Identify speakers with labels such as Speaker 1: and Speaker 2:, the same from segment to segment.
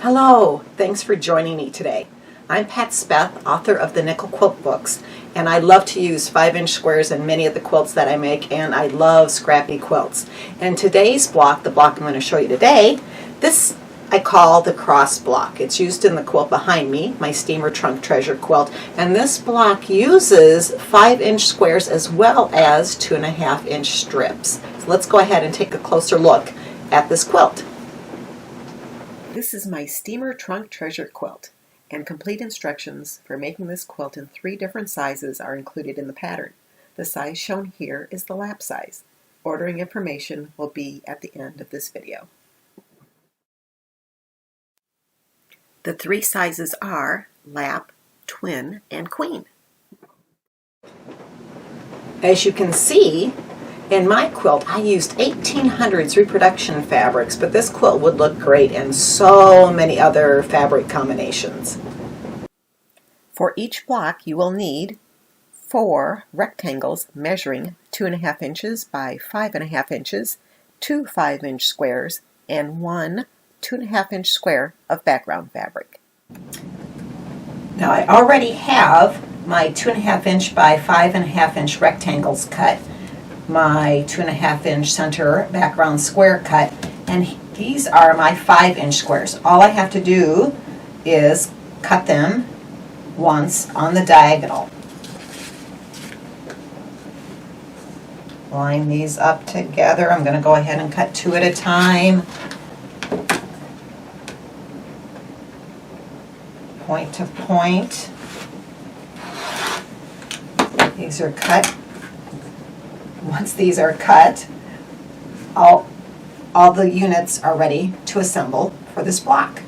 Speaker 1: Hello, thanks for joining me today. I'm Pat Speth, author of the Nickel Quilt books, and I love to use 5-inch squares in many of the quilts that I make, and I love scrappy quilts. And today's block, the block I'm going to show you today, this I call the cross block. It's used in the quilt behind me, my steamer trunk treasure quilt, and this block uses 5-inch squares as well as 2.5-inch strips. So let's go ahead and take a closer look at this quilt. This is my steamer trunk treasure quilt, and complete instructions for making this quilt in 3 different sizes are included in the pattern. The size shown here is the lap size. Ordering information will be at the end of this video. The 3 sizes are lap, twin, and queen. As you can see, in my quilt, I used 1800s reproduction fabrics, but this quilt would look great in so many other fabric combinations. For each block, you will need 4 rectangles measuring 2.5 inches by 5.5 inches, 2 5-inch squares, and 1 2.5-inch square of background fabric. Now I already have my 2.5-inch by 5.5-inch rectangles cut, my 2.5-inch center background square cut, and these are my 5-inch squares. All I have to do is cut them once on the diagonal. Line these up together. I'm going to go ahead and cut 2 at a time. Point to point. These are cut. Once these are cut, all the units are ready to assemble for this block.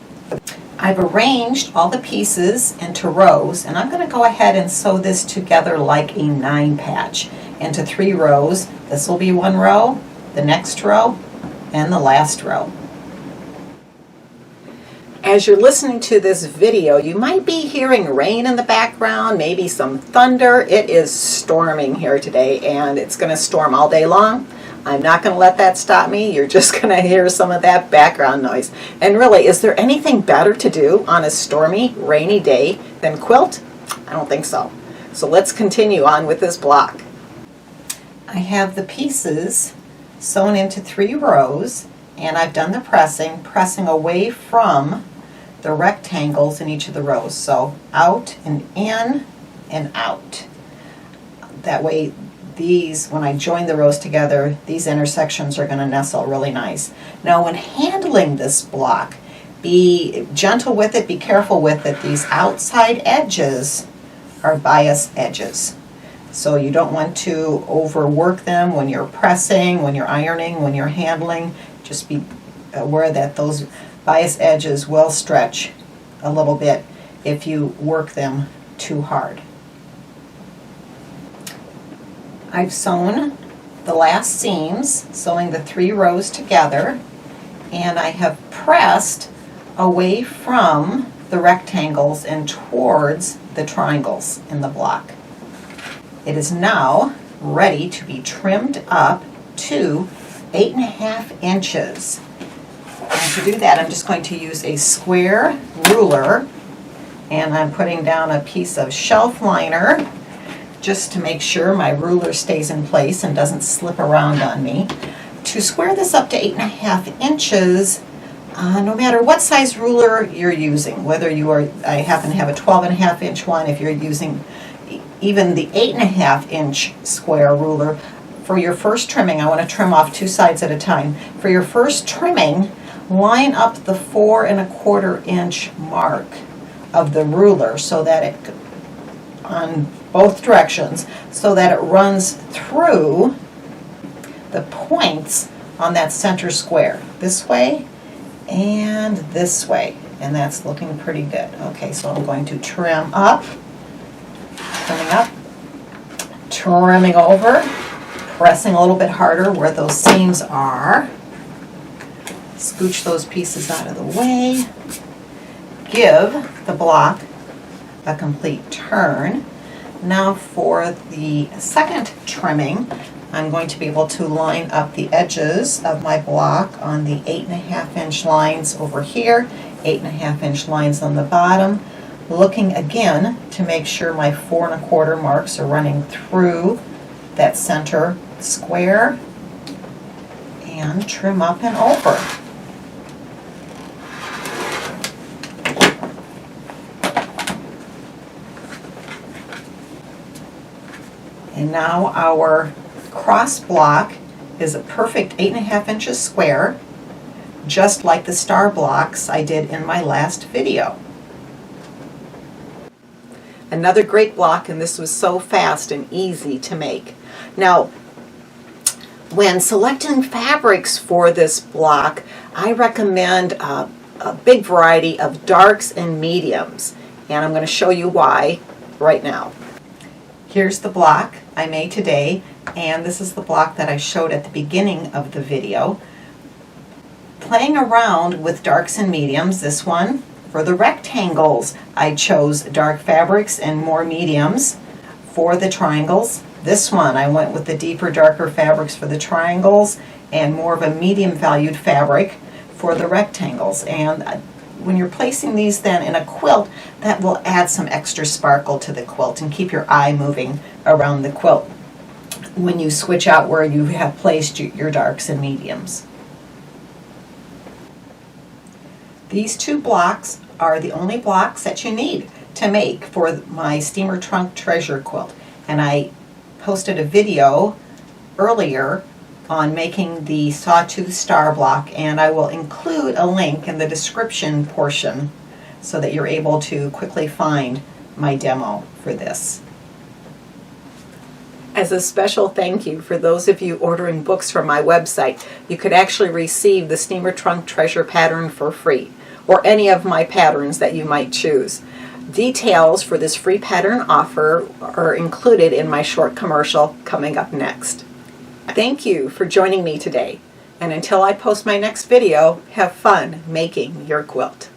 Speaker 1: I've arranged all the pieces into rows, and I'm going to go ahead and sew this together like a 9 patch into 3 rows. This will be 1 row, the next row, and the last row. As you're listening to this video, you might be hearing rain in the background, maybe some thunder. It is storming here today, and it's going to storm all day long. I'm not going to let that stop me. You're just going to hear some of that background noise. And really, is there anything better to do on a stormy, rainy day than quilt? I don't think so. So let's continue on with this block. I have the pieces sewn into 3 rows, and I've done the pressing away from the rectangles in each of the rows. So out and in and out. That way these, when I join the rows together, these intersections are going to nestle really nice. Now when handling this block, be gentle with it, be careful with it. These outside edges are bias edges. So you don't want to overwork them when you're pressing, when you're ironing, when you're handling. Just be aware that those bias edges will stretch a little bit if you work them too hard. I've sewn the last seams, sewing the 3 rows together, and I have pressed away from the rectangles and towards the triangles in the block. It is now ready to be trimmed up to 8.5 inches. And to do that, I'm just going to use a square ruler, and I'm putting down a piece of shelf liner just to make sure my ruler stays in place and doesn't slip around on me. To square this up to 8.5 inches, no matter what size ruler you're using, whether I happen to have a 12.5-inch one, if you're using even the 8.5-inch square ruler, for your first trimming, I want to trim off 2 sides at a time. For your first trimming, line up the 4.25-inch mark of the ruler so that it, on both directions, so that it runs through the points on that center square, this way and this way, and that's looking pretty good. Okay, so I'm going to trim up, trimming over, pressing a little bit harder where those seams are. Scooch those pieces out of the way. Give the block a complete turn. Now for the second trimming, I'm going to be able to line up the edges of my block on the 8.5-inch lines over here, 8.5-inch lines on the bottom, looking again to make sure my 4 1/4 marks are running through that center square, and trim up and over. And now our cross block is a perfect 8.5 inches square, just like the star blocks I did in my last video. Another great block, and this was so fast and easy to make. Now, when selecting fabrics for this block, I recommend a big variety of darks and mediums, and I'm going to show you why right now. Here's the block I made today, and this is the block that I showed at the beginning of the video. Playing around with darks and mediums, this one, for the rectangles, I chose dark fabrics and more mediums. For the triangles, this one, I went with the deeper, darker fabrics for the triangles and more of a medium valued fabric for the rectangles. And when you're placing these then in a quilt, that will add some extra sparkle to the quilt and keep your eye moving around the quilt when you switch out where you have placed your darks and mediums. These two blocks are the only blocks that you need to make for my steamer trunk treasure quilt. And I posted a video earlier on making the sawtooth star block, and I will include a link in the description portion so that you're able to quickly find my demo for this. As a special thank you for those of you ordering books from my website, you could actually receive the steamer trunk treasure pattern for free, or any of my patterns that you might choose. Details for this free pattern offer are included in my short commercial coming up next. Thank you for joining me today, and until I post my next video, have fun making your quilt.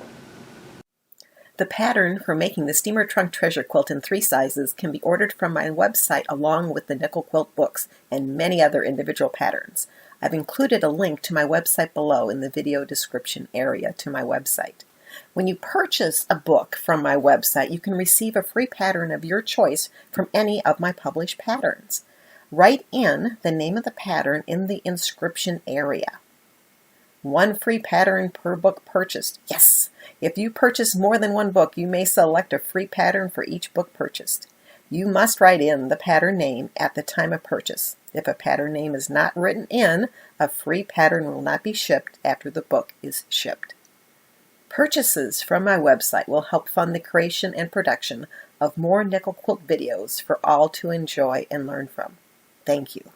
Speaker 1: The pattern for making the steamer trunk treasure quilt in 3 sizes can be ordered from my website along with the Nickel Quilt books and many other individual patterns. I've included a link to my website below in the video description area to my website. When you purchase a book from my website, you can receive a free pattern of your choice from any of my published patterns. Write in the name of the pattern in the inscription area. 1 free pattern per book purchased. Yes! If you purchase more than 1 book, you may select a free pattern for each book purchased. You must write in the pattern name at the time of purchase. If a pattern name is not written in, a free pattern will not be shipped after the book is shipped. Purchases from my website will help fund the creation and production of more Nickel Quilt videos for all to enjoy and learn from. Thank you.